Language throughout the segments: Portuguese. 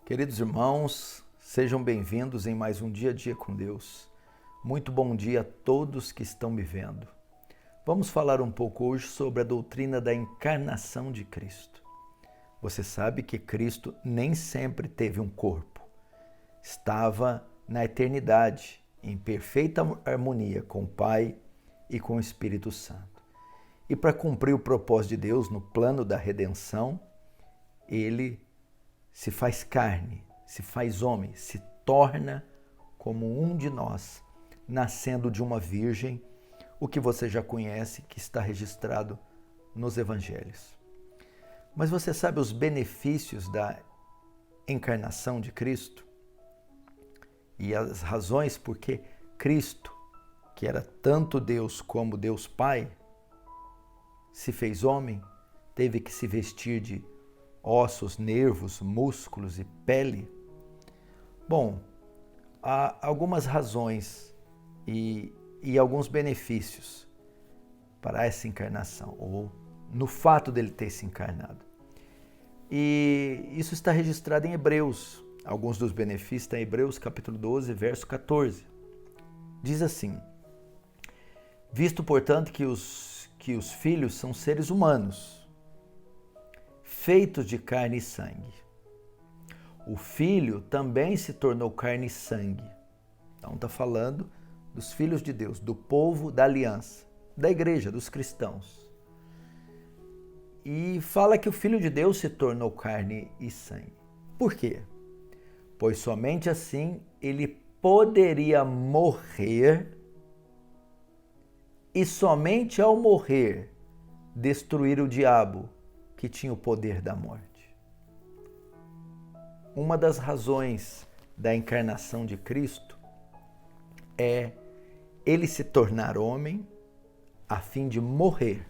Queridos irmãos, sejam bem-vindos em mais um Dia a Dia com Deus. Muito bom dia a todos que estão me vendo. Vamos falar um pouco hoje sobre a doutrina da encarnação de Cristo. Você sabe que Cristo nem sempre teve um corpo. Estava na eternidade, em perfeita harmonia com o Pai e com o Espírito Santo. E para cumprir o propósito de Deus no plano da redenção, ele se faz carne, se faz homem, se torna como um de nós, nascendo de uma virgem, o que você já conhece, que está registrado nos evangelhos. Mas você sabe os benefícios da encarnação de Cristo? E as razões por que Cristo, que era tanto Deus como Deus Pai, se fez homem, teve que se vestir de ossos, nervos, músculos e pele? Bom, há algumas razões e alguns benefícios para essa encarnação, ou no fato dele ter se encarnado. E isso está registrado em Hebreus. Alguns dos benefícios estão em Hebreus capítulo 12, verso 14. Diz assim: visto, portanto, que os filhos são seres humanos, feitos de carne e sangue. O Filho também se tornou carne e sangue. Então está falando dos filhos de Deus, do povo da aliança, da igreja, dos cristãos. E fala que o Filho de Deus se tornou carne e sangue. Por quê? Pois somente assim ele poderia morrer e somente ao morrer destruir o diabo, que tinha o poder da morte. Uma das razões da encarnação de Cristo é ele se tornar homem a fim de morrer.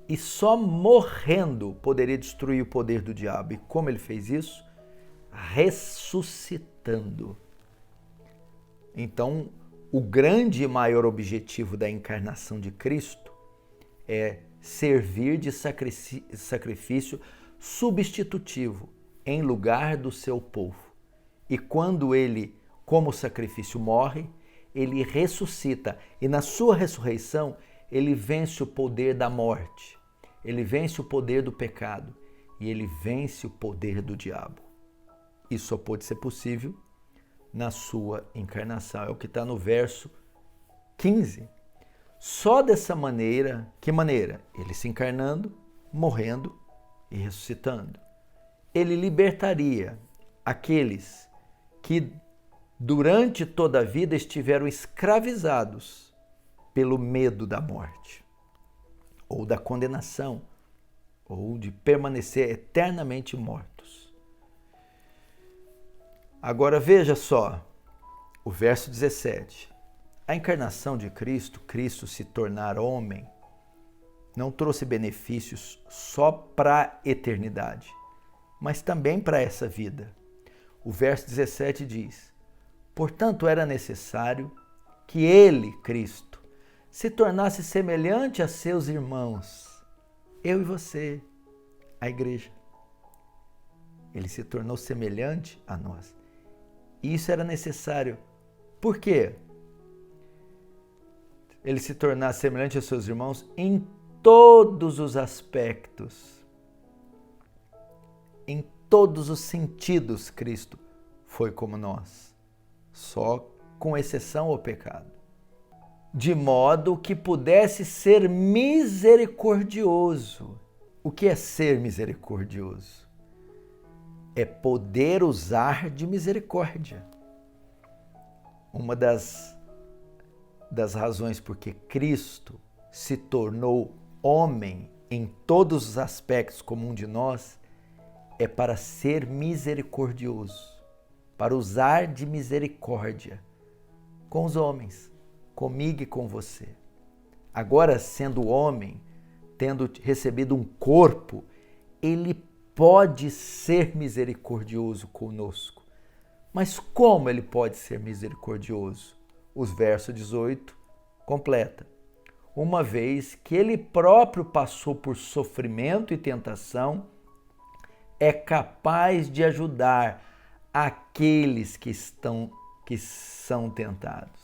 E só morrendo poderia destruir o poder do diabo. E como ele fez isso? Ressuscitando. Então, o grande e maior objetivo da encarnação de Cristo é servir de sacrifício substitutivo em lugar do seu povo. E quando ele, como sacrifício, morre, ele ressuscita. E na sua ressurreição, ele vence o poder da morte. Ele vence o poder do pecado. E ele vence o poder do diabo. Isso só pode ser possível na sua encarnação. É o que está no verso 15. Só dessa maneira, que maneira? Ele se encarnando, morrendo e ressuscitando. Ele libertaria aqueles que durante toda a vida estiveram escravizados pelo medo da morte, ou da condenação, ou de permanecer eternamente mortos. Agora veja só o verso 17. A encarnação de Cristo, Cristo se tornar homem, não trouxe benefícios só para a eternidade, mas também para essa vida. O verso 17 diz: portanto, era necessário que ele, Cristo, se tornasse semelhante a seus irmãos, eu e você, a igreja. Ele se tornou semelhante a nós. E isso era necessário. Por quê? Ele se tornar semelhante aos seus irmãos em todos os aspectos. Em todos os sentidos, Cristo foi como nós, só com exceção ao pecado. De modo que pudesse ser misericordioso. O que é ser misericordioso? É poder usar de misericórdia. Uma das razões por que Cristo se tornou homem em todos os aspectos como um de nós é para ser misericordioso, para usar de misericórdia com os homens, comigo e com você. Agora, sendo homem, tendo recebido um corpo, ele pode ser misericordioso conosco. Mas como ele pode ser misericordioso? Os versos 18 completa. Uma vez que ele próprio passou por sofrimento e tentação, é capaz de ajudar aqueles que são tentados.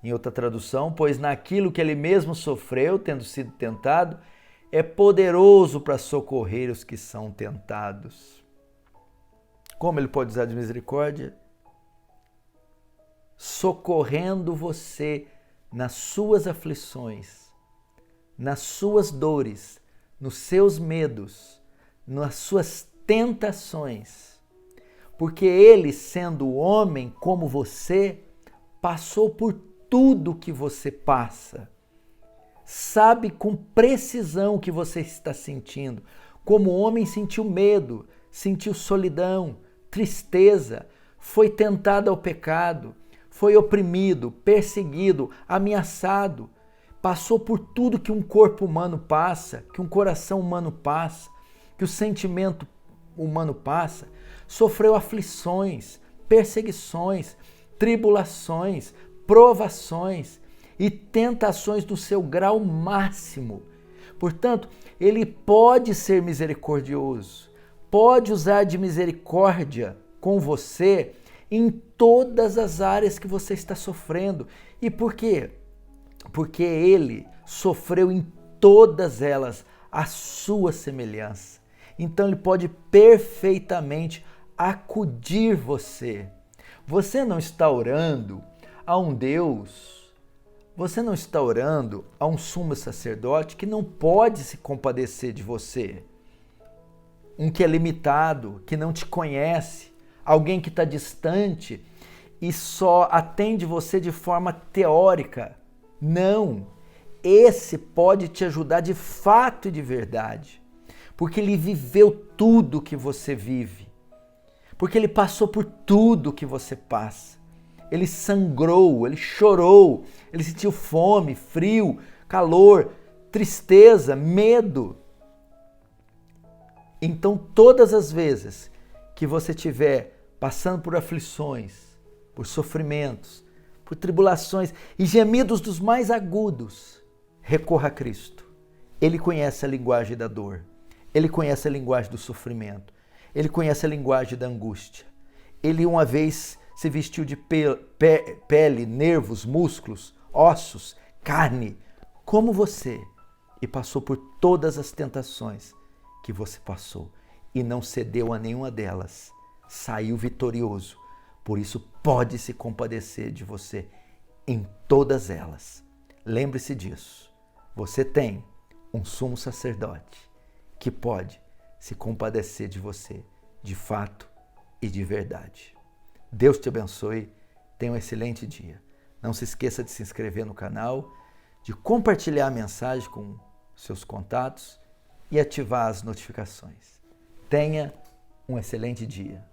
Em outra tradução, pois naquilo que ele mesmo sofreu, tendo sido tentado, é poderoso para socorrer os que são tentados. Como ele pode usar de misericórdia? Socorrendo você nas suas aflições, nas suas dores, nos seus medos, nas suas tentações. Porque ele, sendo homem como você, passou por tudo que você passa. Sabe com precisão o que você está sentindo. Como homem sentiu medo, sentiu solidão, tristeza, foi tentado ao pecado, foi oprimido, perseguido, ameaçado. Passou por tudo que um corpo humano passa, que um coração humano passa, que o sentimento humano passa. Sofreu aflições, perseguições, tribulações, provações e tentações do seu grau máximo. Portanto, ele pode ser misericordioso, pode usar de misericórdia com você em todas as áreas que você está sofrendo. E por quê? Porque ele sofreu em todas elas a sua semelhança. Então ele pode perfeitamente acudir você. Você não está orando a um Deus, você não está orando a um sumo sacerdote que não pode se compadecer de você. Um que é limitado, que não te conhece, alguém que está distante e só atende você de forma teórica. Não, esse pode te ajudar de fato e de verdade, porque ele viveu tudo que você vive, porque ele passou por tudo que você passa. Ele sangrou, ele chorou, ele sentiu fome, frio, calor, tristeza, medo. Então, todas as vezes que você estiver passando por aflições, por sofrimentos, por tribulações e gemidos dos mais agudos, recorra a Cristo. Ele conhece a linguagem da dor, ele conhece a linguagem do sofrimento, ele conhece a linguagem da angústia. Ele uma vez se vestiu de pele, nervos, músculos, ossos, carne, como você, e passou por todas as tentações que você passou e não cedeu a nenhuma delas. Saiu vitorioso, por isso pode se compadecer de você em todas elas. Lembre-se disso. Você tem um sumo sacerdote que pode se compadecer de você de fato e de verdade. Deus te abençoe, tenha um excelente dia. Não se esqueça de se inscrever no canal, de compartilhar a mensagem com seus contatos e ativar as notificações. Tenha um excelente dia.